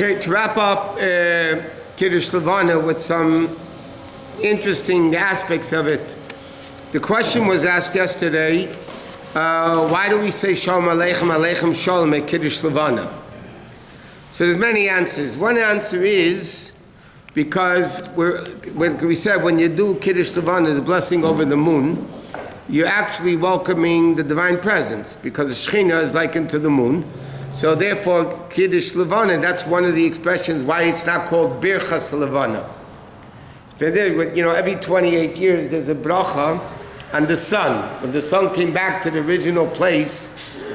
Okay, to wrap up Kiddush Levana with some interesting aspects of it. The question was asked yesterday, why do we say Shalom Aleichem, Aleichem Shalom at Kiddush Levana? So there's many answers. One answer is because we said when you do Kiddush Levana, the blessing over the moon, you're actually welcoming the divine presence because the Shekhinah is likened to the moon. So therefore, Kiddush Levana, that's one of the expressions why it's not called Birchas Levana. You know, every 28 years there's a bracha on the sun. When the sun came back to the original place,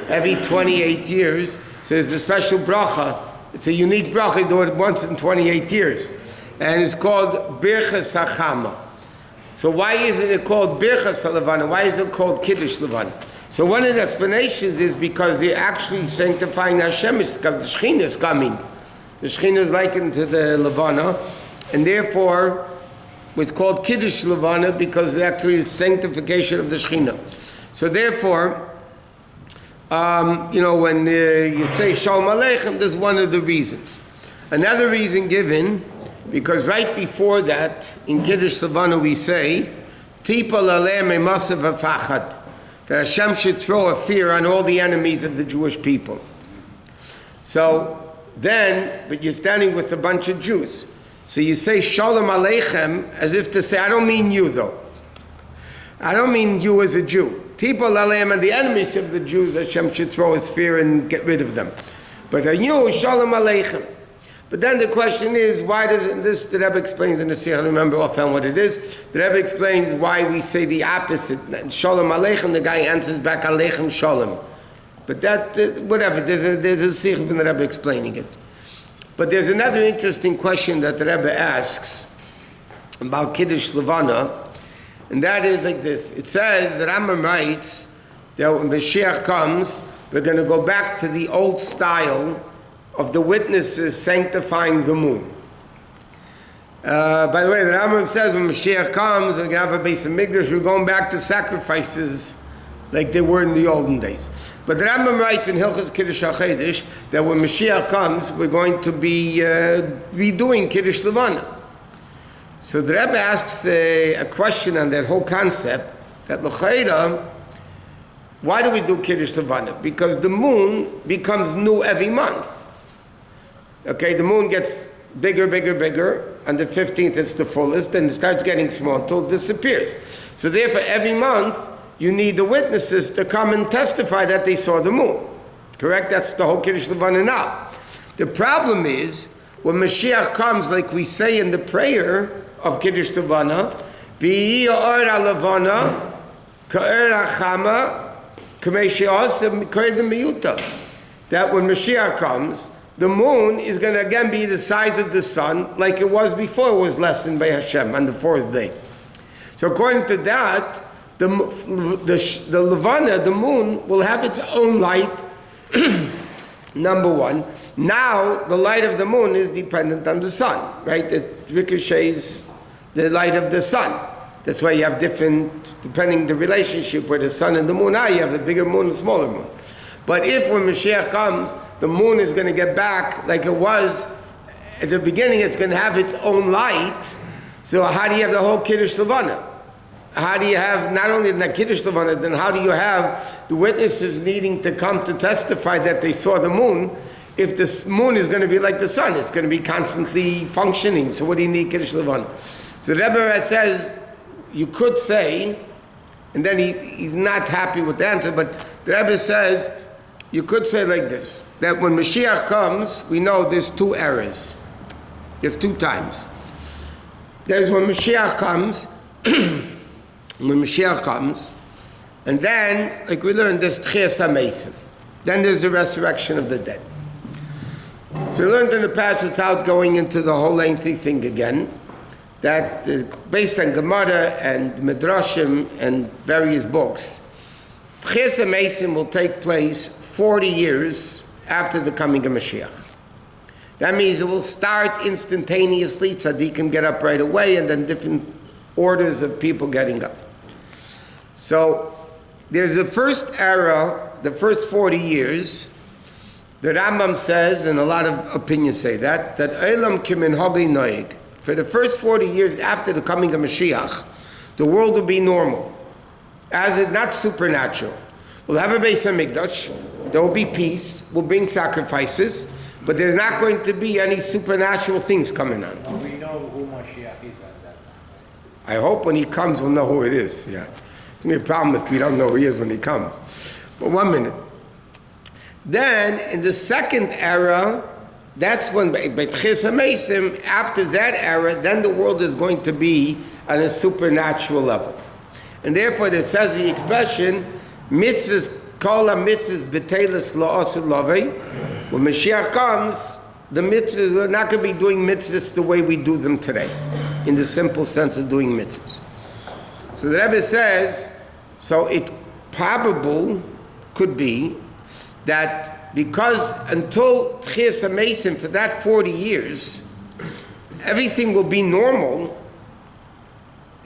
every 28 years, so there's a special bracha. It's a unique bracha, you do it once in 28 years. And it's called Birchas HaChama. So why isn't it called Birchas Levana? Why is it called Kiddush Levana? So one of the explanations is because they're actually sanctifying Hashem. The Shekhinah is coming. The Shekhinah is likened to the Levana, and therefore it's called Kiddush Levana because it's actually the sanctification of the Shekhinah. So therefore, when you say Shalom Aleichem, that's one of the reasons. Another reason given, because right before that, in Kiddush Levana we say, Tipol Aleim Emasav Hafachad, that Hashem should throw a fear on all the enemies of the Jewish people. So then, but you're standing with a bunch of Jews. So you say Shalom Aleichem as if to say, I don't mean you though. I don't mean you as a Jew. Tipol Aleim and the enemies of the Jews, Hashem should throw his fear and get rid of them. But you, Shalom Aleichem. But then the question is, why doesn't this, the Rebbe explains in the Siyah, I don't remember offhand what it is, the Rebbe explains why we say the opposite, Shalom Aleichem, the guy answers back, Aleichem Shalom. But that, whatever, there's a Siyah from the Rebbe explaining it. But there's another interesting question that the Rebbe asks about Kiddush Levana, and that is like this. It says, the Rambam writes, that when Mashiach comes, we're going to go back to the old style of the witnesses sanctifying the moon. By the way, the Rambam says when Mashiach comes, we're going to have a Bais Din, we're going back to sacrifices like they were in the olden days. But the Rambam writes in Hilchos Kiddush HaChodesh that when Mashiach comes, we're going to be redoing Kiddush Levana. So the Rebbe asks a question on that whole concept, that l'chayra, why do we do Kiddush Levana? Because the moon becomes new every month. Okay, the moon gets bigger. On the 15th, it's the fullest, and it starts getting small until it disappears. So therefore, every month, you need the witnesses to come and testify that they saw the moon. Correct? That's the whole Kiddush Levana now. The problem is, when Mashiach comes, like we say in the prayer of Kiddush Levana, V'yi or Levana, Ka'er Achama, K'mei She'asem K'edem Miyuta. That when Mashiach comes, the moon is going to again be the size of the sun, like it was before it was lessened by Hashem on the fourth day. So according to that, the Levana, the moon, will have its own light, number one. Now, the light of the moon is dependent on the sun, right? It ricochets the light of the sun. That's why you have different, depending the relationship where the sun and the moon are, you have a bigger moon and a smaller moon. But if when Mashiach comes, the moon is going to get back like it was at the beginning, it's going to have its own light. So how do you have the whole Kiddush Levana? How do you have not only the Kiddush Levana, then how do you have the witnesses needing to come to testify that they saw the moon if the moon is going to be like the sun? It's going to be constantly functioning. So what do you need Kiddush Levana? So the Rebbe says, you could say, and then he's not happy with the answer, but the Rebbe says, you could say like this, that when Mashiach comes, we know there's two eras. There's two times. There's when Mashiach comes, and then, like we learned, there's Tchias HaMesim. Then there's the resurrection of the dead. So we learned in the past, without going into the whole lengthy thing again, that based on Gemara and Midrashim and various books, Tchias HaMesim will take place 40 years after the coming of Mashiach. That means it will start instantaneously, tzaddikim get up right away, and then different orders of people getting up. So there's the first era, the first 40 years, The Rambam says, and a lot of opinions say that Olam kimin hagi noig. For the first 40 years after the coming of Mashiach, the world will be normal, as it not supernatural. We'll have a Bais Hamikdash, there will be peace, we'll bring sacrifices, but there's not going to be any supernatural things coming on. We know who Mashiach is at that time. I hope when he comes we'll know who it is. Yeah, it's going to be a problem if we don't know who he is when he comes. But 1 minute. Then in the second era, that's when after that era, then the world is going to be on a supernatural level. And therefore there says the expression, mitzvahs, kol ha-mitzvahs b'teilus la'aseh lavei. When Mashiach comes, the mitzvahs, we're not going to be doing mitzvahs the way we do them today, in the simple sense of doing mitzvahs. So the Rebbe says, so it probable could be that because until Tchias HaMesim, for that 40 years, everything will be normal,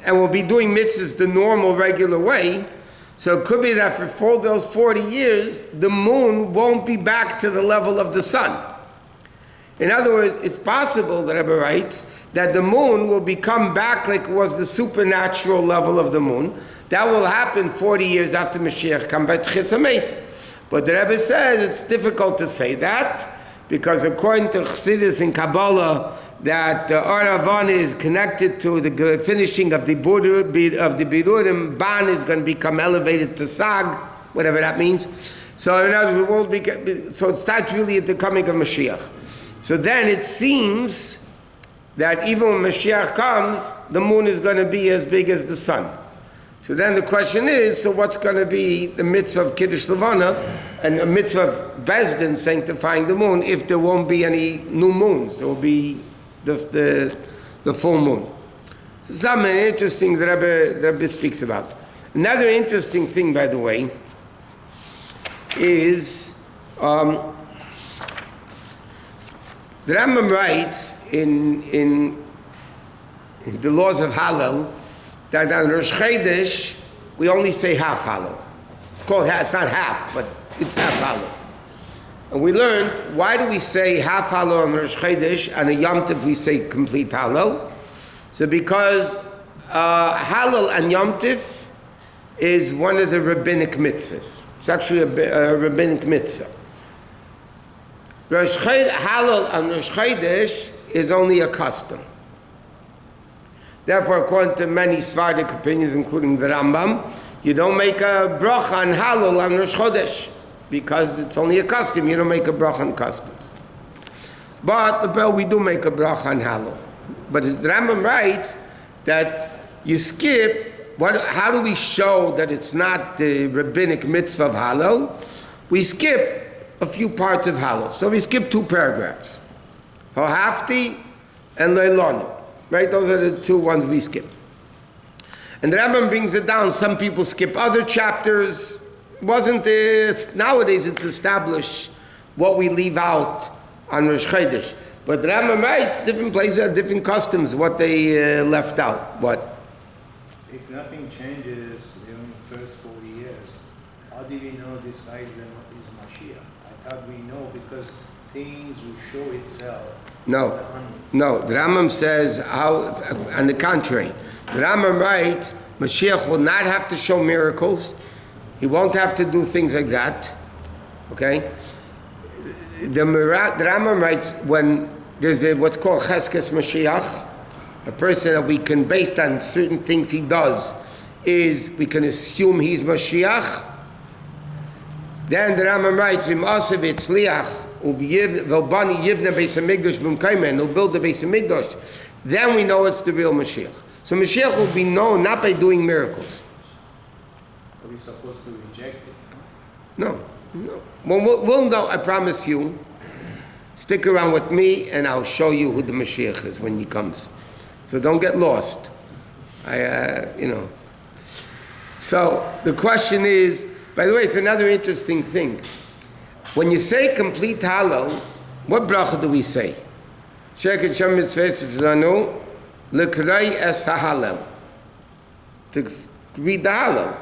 and we'll be doing mitzvahs the normal, regular way. So it could be that for those 40 years, the moon won't be back to the level of the sun. In other words, it's possible, the Rebbe writes, that the moon will become back like it was the supernatural level of the moon. That will happen 40 years after Mashiach comes by Tchias HaMesim. But the Rebbe says it's difficult to say that, because according to Chassidus and Kabbalah, that Or Avon is connected to the finishing of the Birurim, Ban is going to become elevated to Sag, whatever that means. So in other words, so it starts really at the coming of Mashiach. So then it seems that even when Mashiach comes, the moon is going to be as big as the sun. So then the question is, so what's going to be the mitzvah of Kiddush Levana and a mitzvah of Bais Din sanctifying the moon if there won't be any new moons? There will be just the full moon. So something interesting the Rebbe speaks about. Another interesting thing, by the way, is the Rambam writes in the laws of Hallel that on Rosh Chodesh we only say half Hallel. It's called half. It's not half, but it's half Hallel. And we learned, why do we say half Hallel on Rosh Chodesh, and a Yom Tov we say complete Hallel? So because Hallel and Yom Tov is one of the rabbinic mitzvahs. It's actually a rabbinic mitzvah. Hallel on Rosh Chodesh is only a custom. Therefore, according to many Sephardic opinions, including the Rambam, you don't make a bracha on Hallel on Rosh Chodesh, because it's only a custom. You don't make a bracha on customs. But we do make a bracha on Hallel. But the Rambam writes that you skip. How do we show that it's not the rabbinic mitzvah of Hallel? We skip a few parts of Hallel. So we skip 2 paragraphs, Hohafti and Leilonu. Right, those are the 2 ones we skip. And the Rambam brings it down. Some people skip other chapters. Nowadays it's established what we leave out on Rosh Chodesh. But the Rambam writes, different places have different customs, what they left out. What? If nothing changes during the first 40 years, how do we know this guy is Mashiach? I thought we know because things will show itself. No. The Rambam says, on the contrary, the Rambam writes, Mashiach will not have to show miracles. He won't have to do things like that. Okay? The Rambam writes, when there's what's called Cheskes Mashiach, a person that we can, based on certain things he does, we can assume he's Mashiach. Then the Rambam writes, V'im asev etzliach, V'bani yivna Beis Hamikdash b'mkaymen, who'll build the Beis Hamikdash. Then we know it's the real Mashiach. So Mashiach will be known not by doing miracles. Are we supposed to reject it? No. Well, we'll know, I promise you. Stick around with me and I'll show you who the Mashiach is when he comes. So don't get lost. So the question is, by the way, it's another interesting thing. When you say complete Hallel, what bracha do we say? Sheket Shem Mitzvah Zanu, L'Krei Es HaHallel. To read the Hallel.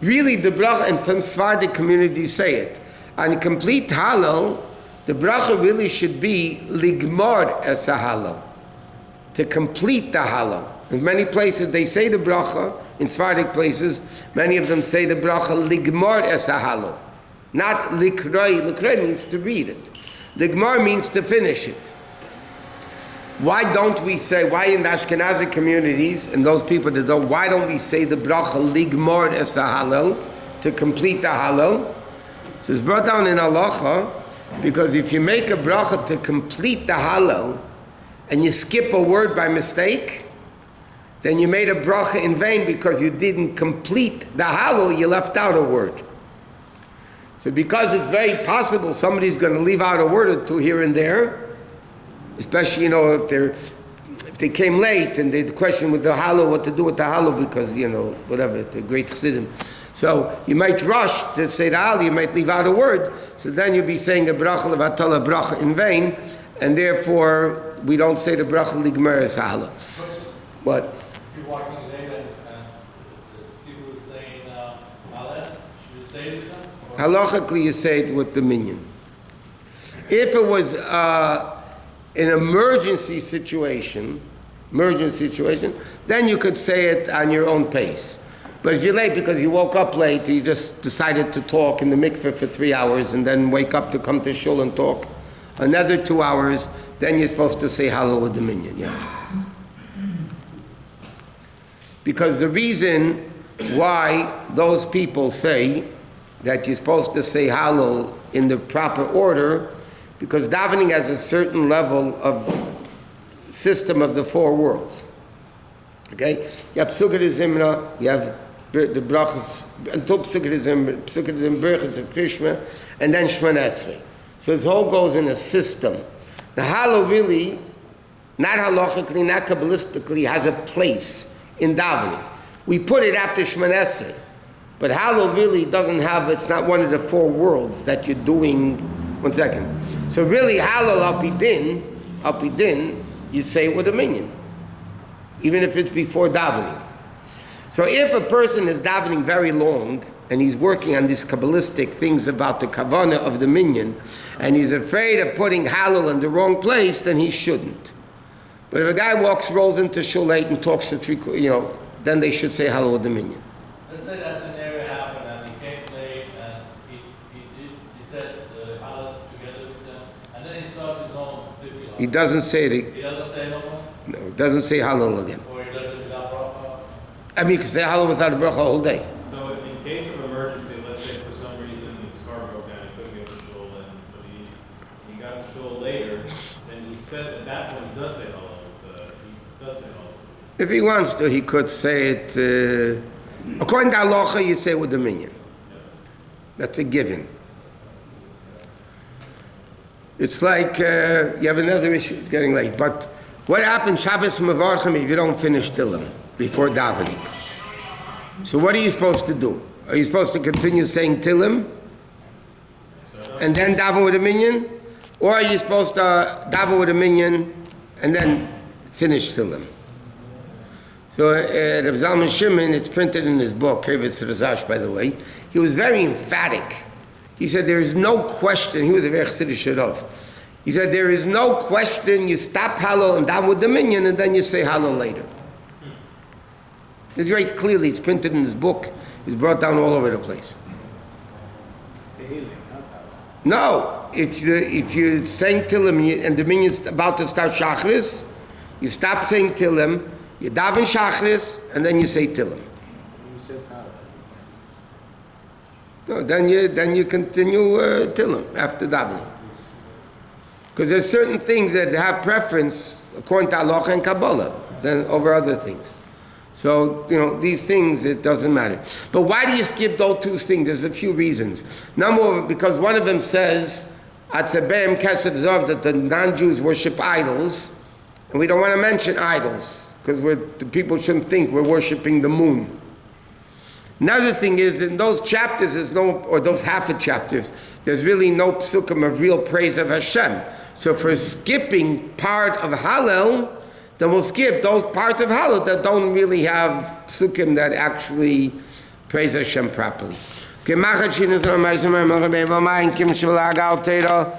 Really, the bracha, and from Sephardic communities say it. On complete Hallel, the bracha really should be ligmar es Hallel, to complete the Hallel. In many places they say the bracha, in Sephardic places, many of them say the bracha ligmar es Hallel, not likroi. Likroi means to read it. Ligmar means to finish it. Why don't we say, why in the Ashkenazi communities, and those people that don't, why don't we say the bracha ligmar es Hallel, to complete the Hallel? So it's brought down in halacha, because if you make a bracha to complete the Hallel, and you skip a word by mistake, then you made a bracha in vain because you didn't complete the Hallel, you left out a word. So because it's very possible somebody's going to leave out a word or two here and there, especially, if they came late and they'd question with the Hallel, what to do with the Hallel, because, whatever, the great Chassidim. So you might rush to say the Hallel, you might leave out a word, so then you'll be saying a bracha levatala bracha in vain, and therefore we don't say the bracha ligmer es Hallel. What? If you're walking today and people are saying Hallel, should you say it with them? Halachically, you say it with the minyan. If it was an emergency situation, then you could say it on your own pace. But if you're late because you woke up late, you just decided to talk in the mikveh for 3 hours and then wake up to come to shul and talk another 2 hours, then you're supposed to say Hallel with the minyan, yeah. Because the reason why those people say that you're supposed to say Hallel in the proper order, because davening has a certain level of system of the four worlds. Okay? You have Psukkah de Zimra, you have the brachas, until Psukkah de Zimra, brachas of Krishma, and then Shemona Esrei. So this whole goes in a system. The Hallel really, not halachically, not kabbalistically, has a place in davening. We put it after Shemona Esrei. But Hallel really doesn't have, it's not one of the four worlds that you're doing. One second. So really Hallel al pi din, you say it with a minyan, even if it's before davening. So if a person is davening very long and he's working on these kabbalistic things about the kavanah of the minyan, and he's afraid of putting Hallel in the wrong place, then he shouldn't. But if a guy rolls into shul late and talks to then they should say Hallel with the minyan. Let's say that scenario happened and he came late and he said Hallel together with them, and then he starts his own tefillah. He doesn't say it. He doesn't say no more? No, he doesn't say Hallel again. Or he does it without bracha? I mean, you can say Hallel without a bracha all day. So in case of emergency, let's say for some reason his car broke down, he couldn't get to shul, but he got to shul later, then he said at that point he does say Hallel. If he wants to, he could say it. According to halacha, you say with the minyan. That's a given. It's like you have another issue. It's getting late. But what happens Shabbos Mevarchim if you don't finish Tillim before davening? So what are you supposed to do? Are you supposed to continue saying Tillim and then daven with a minyan, or are you supposed to daven with a minyan and then finish Tillim? So Reb Zalman Shimon, it's printed in his book, Kevis Razash, by the way, he was very emphatic. He said there is no question, he was a very Chassidish Shadov. He said there is no question you stop Hallel and daven with the minyan and then you say Hallel later. It's very clearly, it's printed in his book, it's brought down all over the place. No, if you're saying Tillim and the minyan's about to start Shachris, you stop saying Tillim, you daven Shachris, and then you say Tillim. You said Hallel. No, then you continue Tillim after davening. Because there's certain things that have preference according to Halacha and Kabbalah than over other things. So, these things, it doesn't matter. But why do you skip those two things? There's a few reasons. Number one, because one of them says, Atzebeim Kesed Zov, that the non-Jews worship idols, and we don't want to mention idols, because the people shouldn't think we're worshiping the moon. Another thing is, in those chapters, or those half a chapters, there's really no psukim of real praise of Hashem. So for skipping part of Hallel, then we'll skip those parts of Hallel that don't really have psukim that actually praise Hashem properly. Kemachat shinas ramazim, Rabbi Yosef Shusterman, Kim Shvala Gal Teira,